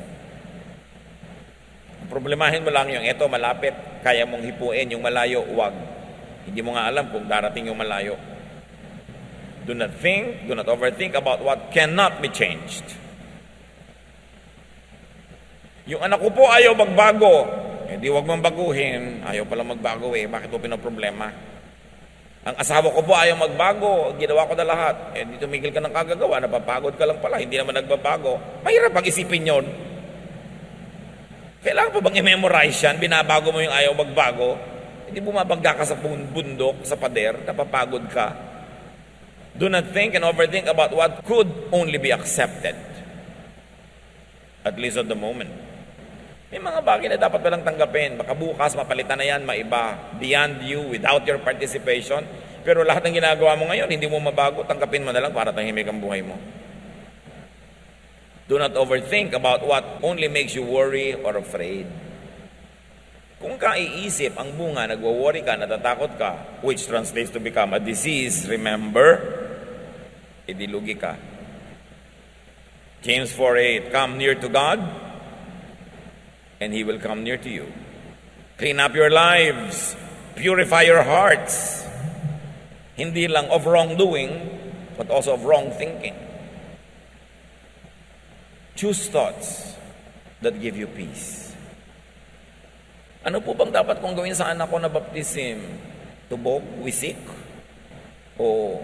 Speaker 2: Problemahin mo lang yung eto malapit, kaya mong hipuin, yung malayo, wag. Hindi mo nga alam kung darating yung malayo. Do not overthink about what cannot be changed. Yung anak ko po ayaw magbago. Hindi wag mong baguhin. Ayaw pala magbago Bakit mo pinoproblema? Ang asawa ko po ayaw magbago. Ginawa ko na lahat. Hindi tumigil ka ng kagagawa. Napapagod ka lang pala. Hindi naman nagbabago. Mahirap pag-isipin yun. Kailangan po bang i-memorize yan? Binabago mo yung ayaw magbago. Hindi bumabangga ka sa bundok, sa pader, napapagod ka. Do not think and overthink about what could only be accepted. At least at the moment. May mga bagay na dapat walang tanggapin. Baka bukas, mapalitan na yan, maiba. Beyond you, without your participation. Pero lahat ng ginagawa mo ngayon, hindi mo mabago. Tanggapin mo na lang para tahimik ang buhay mo. Do not overthink about what only makes you worry or afraid. Kung kaiisip ang bunga, nagwo-worry ka, natatakot ka, which translates to become a disease, remember, idilugi ka. James 4:8, come near to God, and He will come near to you. Clean up your lives, purify your hearts, hindi lang of wrongdoing, but also of wrong thinking. Choose thoughts that give you peace. Ano po bang dapat kong gawin sa anak ko na baptism? Tubog, wisik, o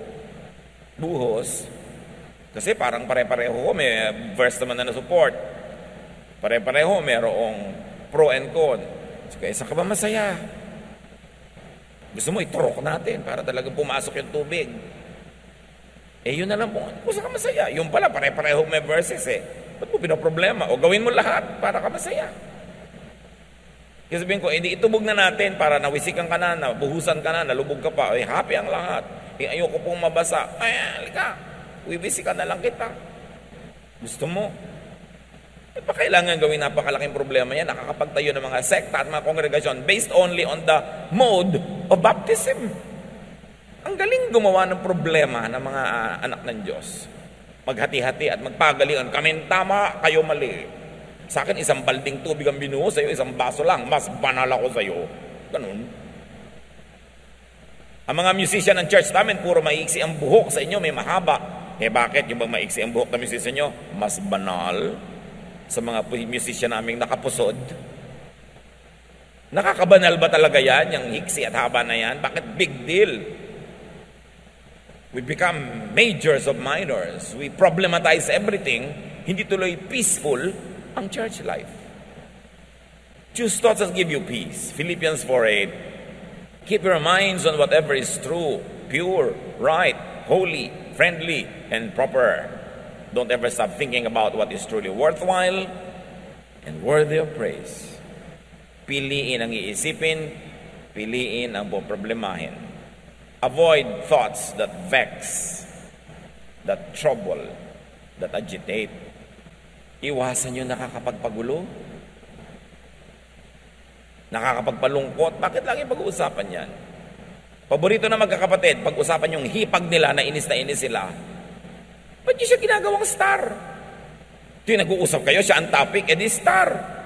Speaker 2: buhos? Kasi parang pare-pareho, may verse naman na support. Pare-pareho, mayroong pro and con. Kaya saan ka ba masaya? Gusto mo iturok natin para talagang pumasok yung tubig. Yun na lang po. Kung saan ka masaya? Yung pala, pare-pareho may verses Ba't mo pinaproblema? O gawin mo lahat para ka masaya. Kasi sabihin ko, hindi itubog na natin para nawisikan ka na, nabuhusan ka na, nalubog ka pa. Happy ang lahat. Ayoko pong mabasa. Halika, wibisikan na lang kita. Gusto mo? Pa kailangan gawin napakalaking problema yan, nakakapagtayo ng mga sekta at mga kongregasyon based only on the mode of baptism. Ang galing gumawa ng problema ng mga anak ng Diyos. Maghati-hati at magpagalingan, kami tama, kayo mali. Sa akin, isang balding tubig ang binuho, sa iyo isang baso lang, mas banal ako sa iyo. Ganun. Ang mga musician ng church namin, puro maiksi ang buhok, sa inyo may mahaba. Bakit? Yung bang maiksi ang buhok na musician nyo, mas banal sa mga musician naming nakapusod? Nakakabanal ba talaga yan, yung hiksi at haba na yan? Bakit big deal? We become majors of minors. We problematize everything. Hindi tuloy peaceful ang church life. Choose thoughts that give you peace. Philippians 4:8. Keep your minds on whatever is true, pure, right, holy, friendly, and proper. Don't ever stop thinking about what is truly worthwhile and worthy of praise. Piliin ang iisipin, piliin ang problemahin. Avoid thoughts that vex, that trouble, that agitate. Iwasan yung nakakapagpagulo, nakakapagpalungkot. Bakit lagi pag-uusapan yan? Paborito na magkakapatid, pag-usapan yung hipag nila na inis sila. Ba't niyo siya ginagawang star? Ito yung nag-uusap kayo, siya ang topic, edi star.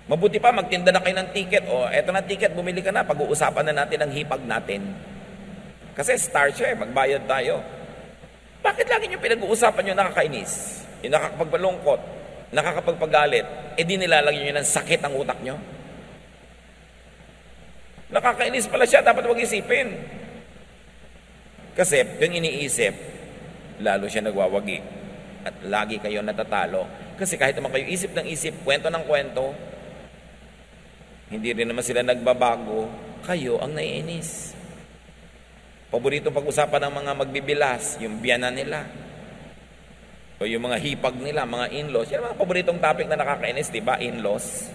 Speaker 2: Mabuti pa, magtinda na kayo ng ticket. O, eto na ticket, bumili ka na. Pag-uusapan na natin ang hipag natin. Kasi star siya, magbayad tayo. Bakit lagi niyo pinag-uusapan yung nakakainis? Yung nakakapagpalungkot, nakakapagpagalit, edi nilalagyan niyo ng sakit ang utak niyo? Nakakainis pala siya, dapat wag isipin. Kasi yung iniisip, lalo siya nagwawagi at lagi kayo natatalo. Kasi kahit naman kayo isip ng isip, kwento ng kwento, hindi rin naman sila nagbabago, kayo ang naiinis. Paborito pag-usapan ng mga magbibilas, yung biyanan nila, o yung mga hipag nila, mga in-laws. Yan ang mga paboritong topic na nakakainis, diba? In-laws.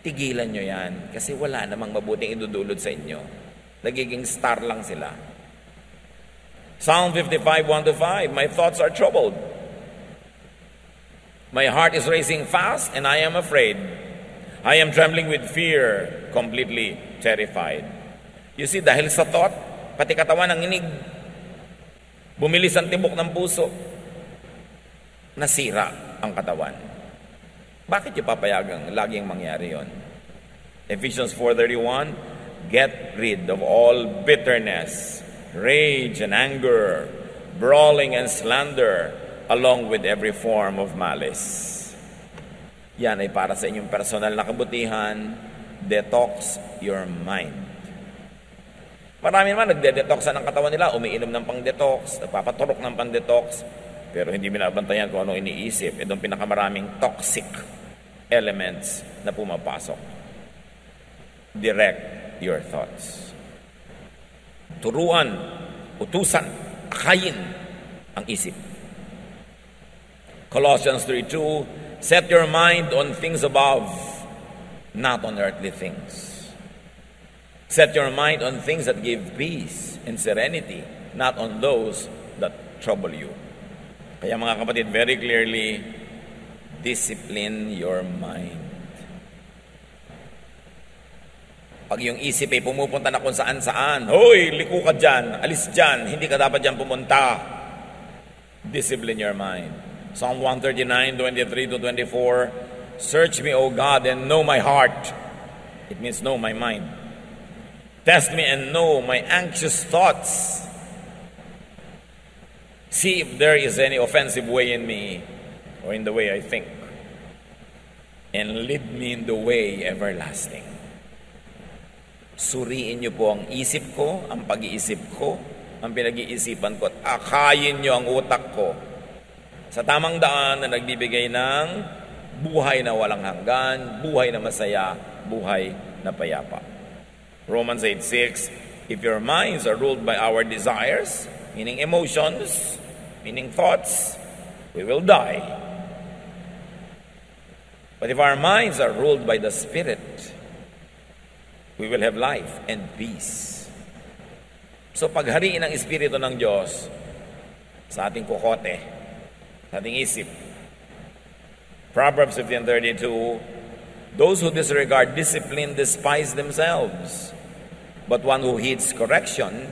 Speaker 2: Tigilan nyo yan, kasi wala namang mabuting idudulot sa inyo. Nagiging star lang sila. Psalm 55:1-5, my thoughts are troubled. My heart is racing fast and I am afraid. I am trembling with fear, completely terrified. You see, dahil sa thought, pati katawan ng inig, bumilis ang tibok ng puso, nasira ang katawan. Bakit yung papayagang laging mangyari yon? Ephesians 4:31, get rid of all bitterness, rage and anger, brawling and slander, along with every form of malice. Yan ay para sa inyong personal na kabutihan. Detox your mind. Marami naman nagde-detoxan ng katawan nila, umiinom ng pang-detox, nagpapaturok ng pang-detox, pero hindi binabantayan kung ano iniisip. Itong pinakamaraming toxic elements na pumapasok. Direct your thoughts. Turuan, utusan, akayin ang isip. Colossians 3:2, set your mind on things above, not on earthly things. Set your mind on things that give peace and serenity, not on those that trouble you. Kaya mga kapatid, very clearly, discipline your mind. Pag yung isip ay pumupunta na kung saan-saan, hoy, liko ka dyan, alis dyan, hindi ka dapat dyan pumunta. Discipline your mind. Psalm 139:23-24, search me, O God, and know my heart. It means know my mind. Test me and know my anxious thoughts. See if there is any offensive way in me, or in the way I think, and lead me in the way everlasting. Suriin niyo po ang isip ko, ang pag-iisip ko, ang pinag-iisipan ko, at akayin niyo ang utak ko sa tamang daan na nagbibigay ng buhay na walang hanggan, buhay na masaya, buhay na payapa. Romans 8:6, if your minds are ruled by our desires, meaning emotions, meaning thoughts, we will die. But if our minds are ruled by the Spirit, we will have life and peace. So paghariin ang Espiritu ng Diyos sa ating kokote, sa ating isip, Proverbs 15:32, those who disregard discipline despise themselves, but one who heeds correction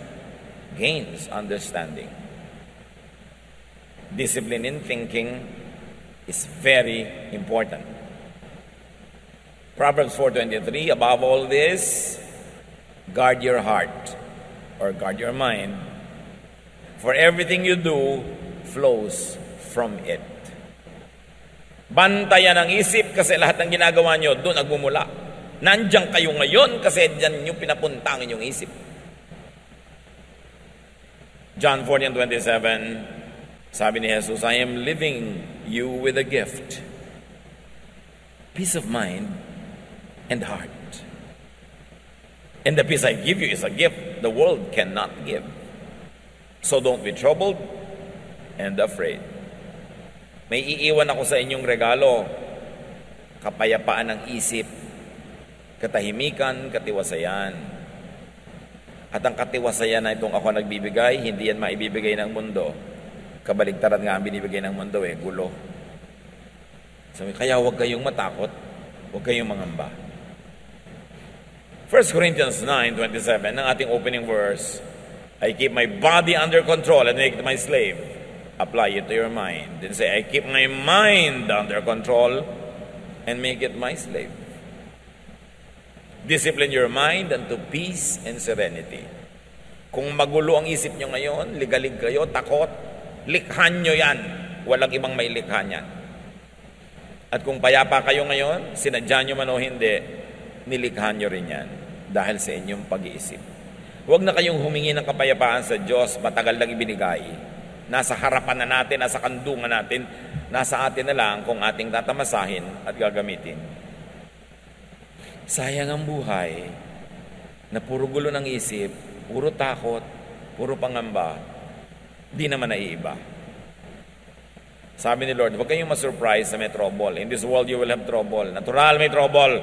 Speaker 2: gains understanding. Discipline in thinking is very important. Proverbs 4:23, above all this, guard your heart or guard your mind, for everything you do flows from it. Bantayan ang isip kasi lahat ng ginagawa nyo doon nagmumula. Nandiyan kayo ngayon kasi diyan nyo pinapunta ang inyong isip. John 14:27, sabi ni Jesus, I am leaving you with a gift, peace of mind and heart. And the peace I give you is a gift the world cannot give. So don't be troubled and afraid. May iiwan ako sa inyong regalo, kapayapaan ng isip, katahimikan, katiwasayan. At ang katiwasayan na itong ako nagbibigay, hindi yan maibibigay ng mundo. Kabaligtaran nga ang binibigay ng mundo gulo. Sabi, kaya huwag kayong matakot, huwag kayong mangamba. 1 Corinthians 9:27, ang ating opening verse, I keep my body under control and make it my slave. Apply it to your mind. Then say, I keep my mind under control and make it my slave. Discipline your mind unto peace and serenity. Kung magulo ang isip nyo ngayon, ligalig kayo, takot, likhan nyo yan. Walang ibang may likha niyan. At kung payapa kayo ngayon, sinadya nyo man o hindi, nilikhan nyo rin yan dahil sa inyong pag-iisip. Huwag na kayong humingi ng kapayapaan sa Diyos, matagal lang ibinigay. Nasa harapan na natin, nasa kandungan natin, nasa atin na lang kung ating tatamasahin at gagamitin. Sayang ang buhay na puro gulo ng isip, puro takot, puro pangamba, di naman naiiba. Sabi ni Lord, huwag kayong masurprise na may trouble. In this world you will have trouble. Natural may trouble.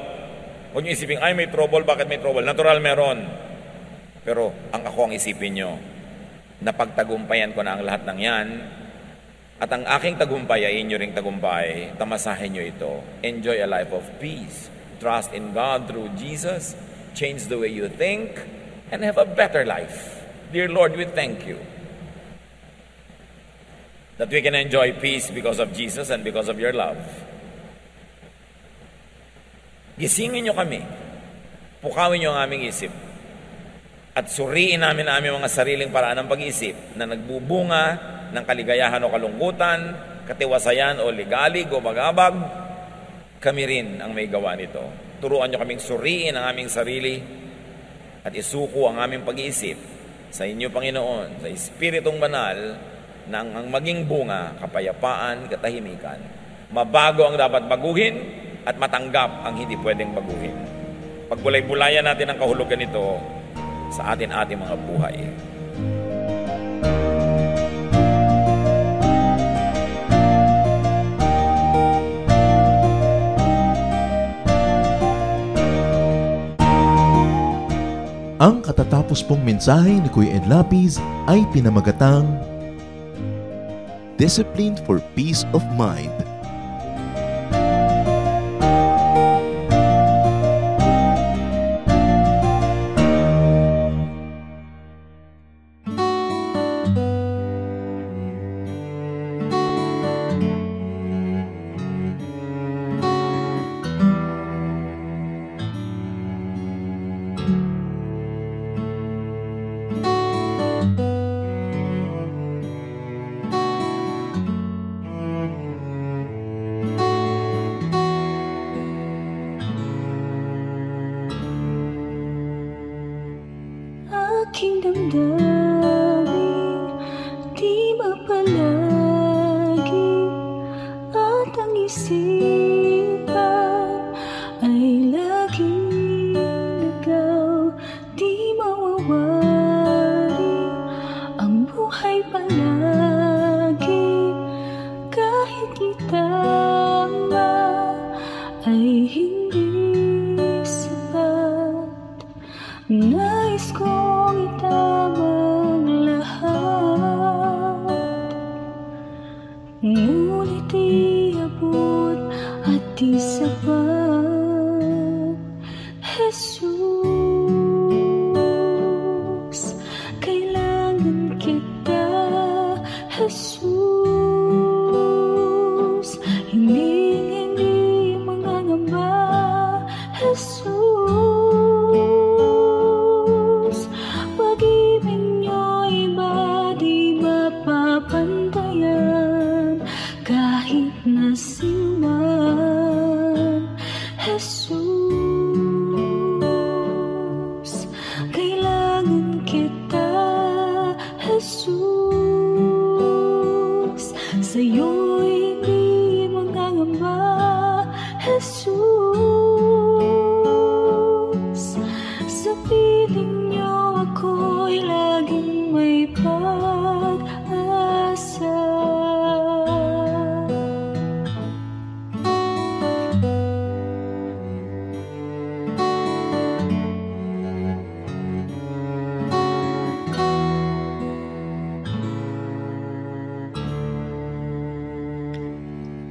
Speaker 2: Huwag niyo isipin, ay may trouble, bakit may trouble? Natural meron. Pero ang ako ang isipin nyo, napagtagumpayan ko na ang lahat ng yan, at ang aking tagumpay ay inyo ring tagumpay, tamasahin nyo ito. Enjoy a life of peace. Trust in God through Jesus. Change the way you think and have a better life. Dear Lord, we thank you that we can enjoy peace because of Jesus and because of your love. Gisingin nyo kami. Pukawin nyo ang aming isip. At suriin namin ang aming mga sariling paraan ng pag-isip na nagbubunga ng kaligayahan o kalungkutan, katiwasayan o ligalig o magabag. Kami rin ang may gawa nito. Turuan nyo kaming suriin ang aming sarili at isuko ang aming pag-iisip sa inyo, Panginoon, sa Espiritong Banal, na ang maging bunga, kapayapaan, katahimikan. Mabago ang dapat baguhin at matanggap ang hindi pwedeng baguhin. Pagbulay-bulayan natin ang kahulugan nito sa ating mga buhay.
Speaker 1: Ang katatapos pong mensahe ni Kuya Ed Lapiz ay pinamagatang Discipline for Peace of Mind.
Speaker 3: Aking damdamin, di mapalagi, at ang isipan ay laging ligaw, di mawawari ang buhay palagi, kahit itama ay hindi sapat. Nais kong itabang lahat, ngunit iabot Jesus. Sa piling niyo ako'y laging may pag-asa.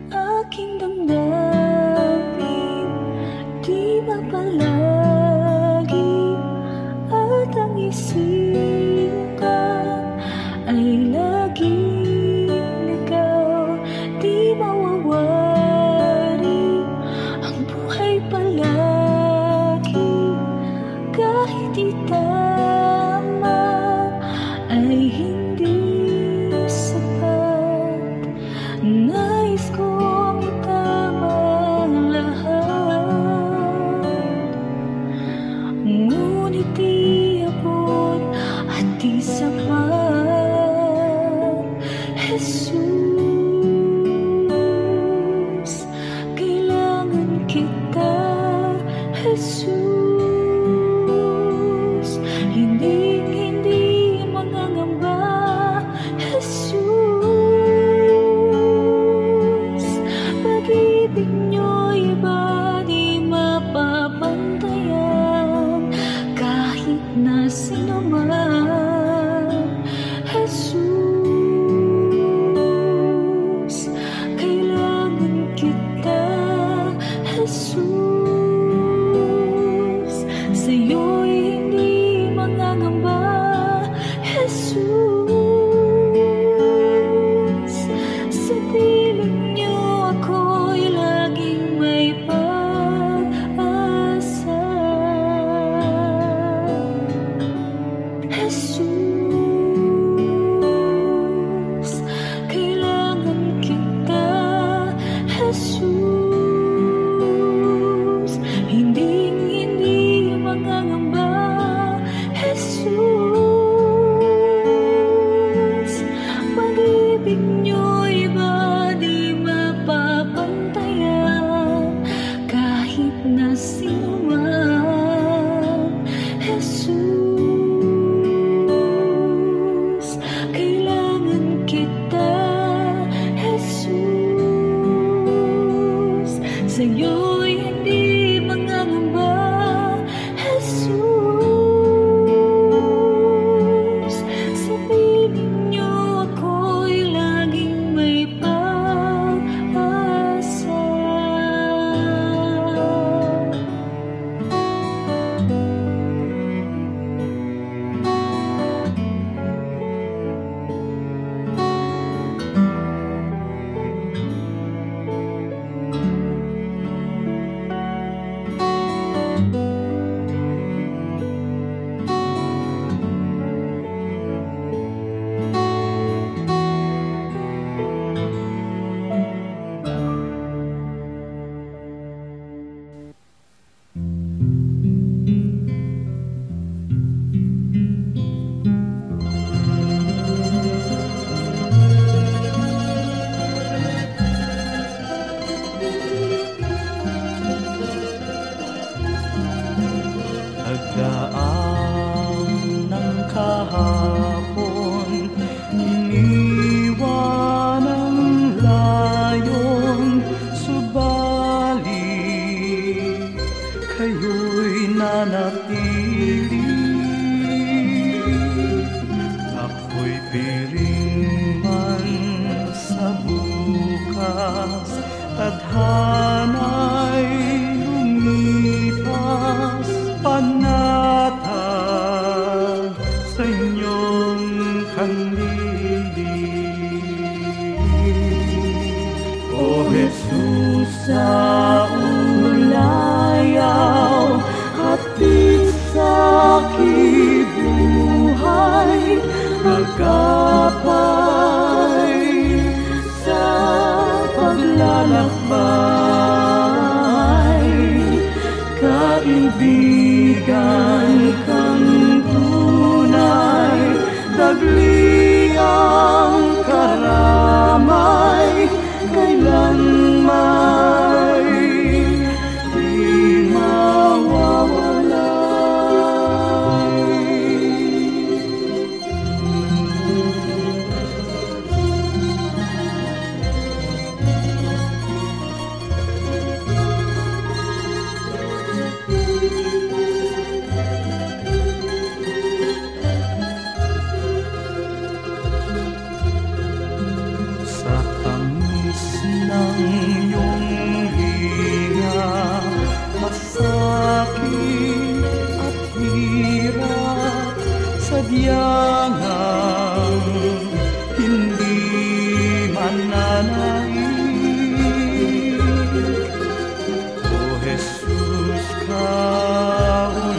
Speaker 3: Aking damdamin, di ba palagi at ang isipan ay laging ikaw, di mawawari ang buhay palagi kahit itama ay hindi sapat. Nais kong itama ang lahat, ngunit di abot at di sapat. Jesus, kailangan kita. Jesus, hindi mangangamba. Jesus, pag-ibig niyo'y iba di mapapantayan kahit na sino man. Jesus, kailangan kita. Jesus, sa'yo'y hindi mangangamba. Jesus, sa piling niyo ako'y laging may pag-asa. Jesus, kailangan kita. Jesus, hindi mangangamba. Jesus, pag-ibig niyo'y iba di mapapantayan kahit na sino man. Jesus, kailangan kita. Jesus, sa'yo'y hindi mangangamba. Jesus, sa piling niyo ako'y laging may pag-asa.
Speaker 4: Nagdaan ng kahapon, iniwan ang layon, subalit kayo'y nanatili. Ako'y piring man sa bukas, tadhana'y lumipas, panatag sa inyong kandili. O Jesus, sa ulayaw, hatid sa aking buhay, magkapay sa paglalakbay. Kaibigan kang tunay, dagli ang karamay, kailan may Labis ng iyong hiya, masakit at hirap, sadyang hindi mananaig. O Jesus, kaulayaw,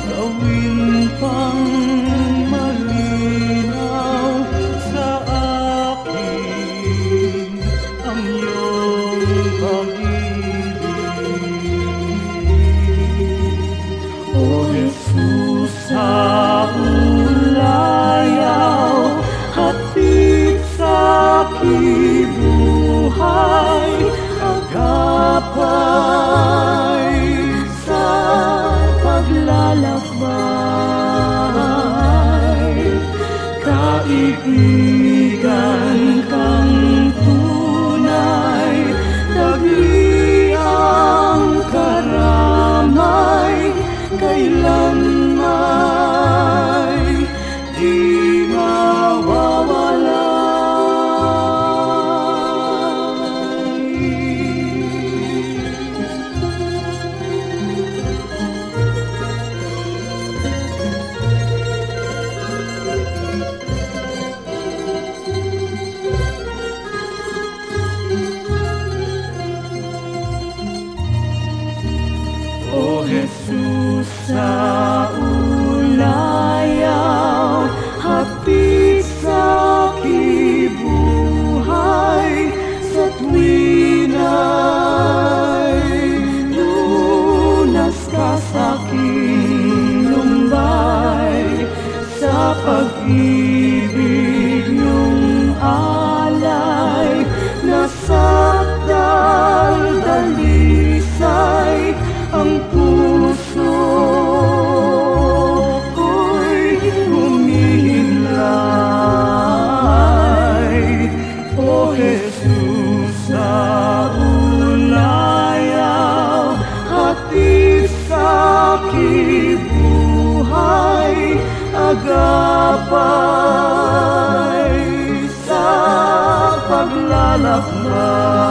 Speaker 4: gawin pang malinaw sa akin ang iyong pag-ibig. O Jesus, sa ulayaw, hatid sa aking buhay, agapay sa paglalakbay. Kaibigan kang tunay, dagli ang karamay, kailanman di O Jesus, sa ulayaw, hatid sa aking buhay, sa tuwina'y lunas ka sa aking lumbay, sa pag-ibig niyong alay, nasa daldalisay ang puso ko'y humihimlay. O Jesus, sa ulayaw, hatid sa aking buhay, agapay sa paglalakbay.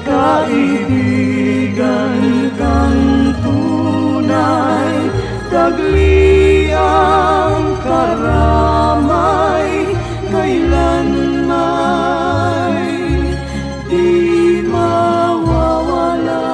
Speaker 4: Kaibigan kang tunay, dagli ang karamay, kailanman di mawawala.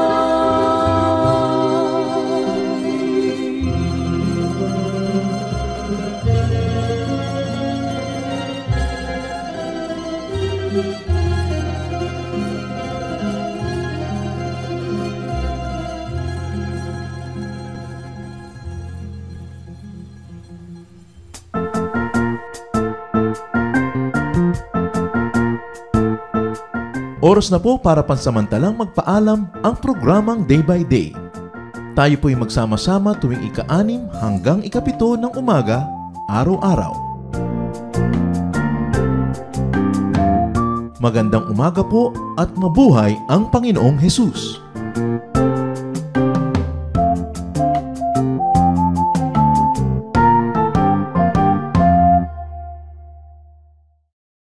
Speaker 1: Oras na po para pansamantalang magpaalam ang programang Day by Day. Tayo po'y magsama-sama tuwing ika-6 hanggang ika-7 ng umaga, araw-araw. Magandang umaga po at mabuhay ang Panginoong Hesus!